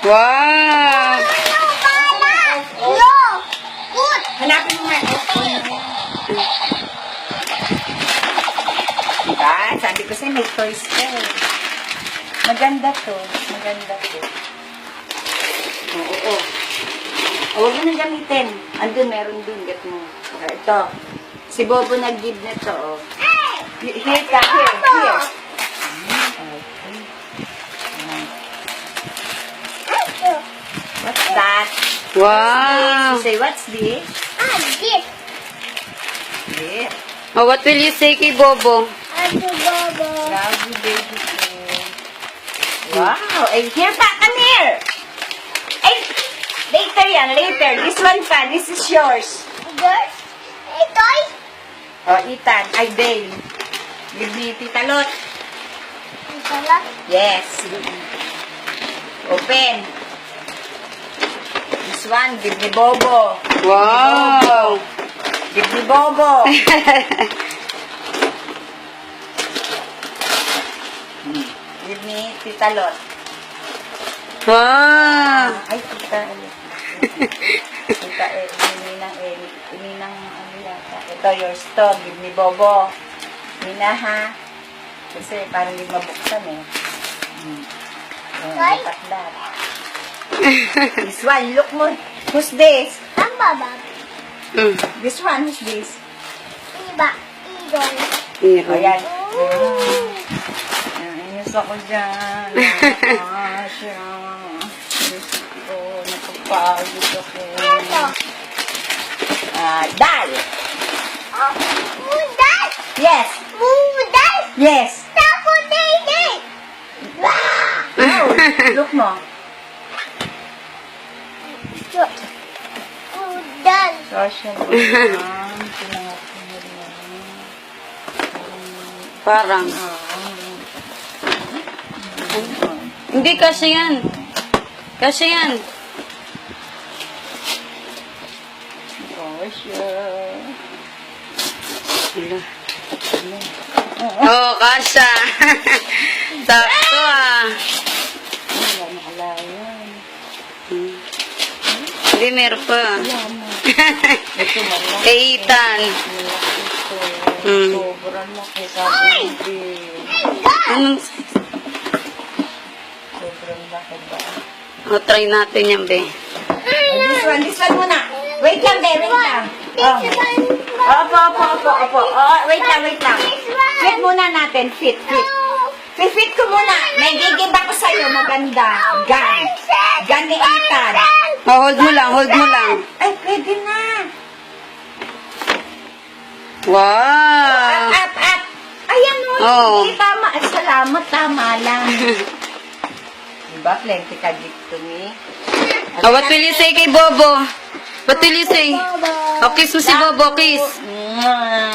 Wow! Hanapin mo nga. Diba? Sabi ko sa'yo, may toys ka eh. Maganda to. Maganda to. Oo. Huwag mo nang gamitin. Andun, meron dun. Get mo. Ito. Si Bobo nag-give na to. Oh. Here ka. Here. What's that? Wow! You say, what's this? This. This. Oh, what will you say kay Bobo? Bobo. Love you, baby. Wow. And here pa, come here. Ay, later yan, later. This one pa, this is yours. Yours? Ito'y? Oh, Ethan. Ay, Dale. Give me Tita Lot. Ito lang. Yes. Open. This one, give me Bobo. Wow! Give me Bobo. Give me Tita Lot. Wow! Ay, Tita Lot. Tita Ininang ano yata. Ito, yours to. Give me Bobo. Nina, ha? Kasi parang hindi mabuksan eh. Ay. Patlat. This one, look mo. Who's this? Ang baba. This one, who's this? Iba. Idol. Hero. Ayan. Ayos ako dyan. Nakakasya. Diyos ko, napapagod ako. Ito. Dal. Mudas. Yes. Mudas. Yes. Tapo dede. Oh, look mo. Mudas. Social. Parang. Hindi, kasi yan. Kasi yan. Oh, kasha. Sakto ah. Hindi, meron pa. Kay Ethan. Sobrang laki sabi hindi. Anong... Sobrang laki ba? Oh, try natin yan, be. This one muna. Wait lang, be, wait lang. Oh. Opo. Oh, wait lang. Fit muna natin, fit. Fit ko muna. May gigib ako sa'yo, maganda. Gan ni Ethan. Oh, hold mo lang. Ay, pwede na. Wow! Up. Ayan mo. Oh. Hindi, tama. Salamat, tama lang. Diba, plenty ka gift to me. Oh, what will you say kay Bobo? What will you say? Bobo. Oh, kiss mo si Bobo, kiss. Mwah.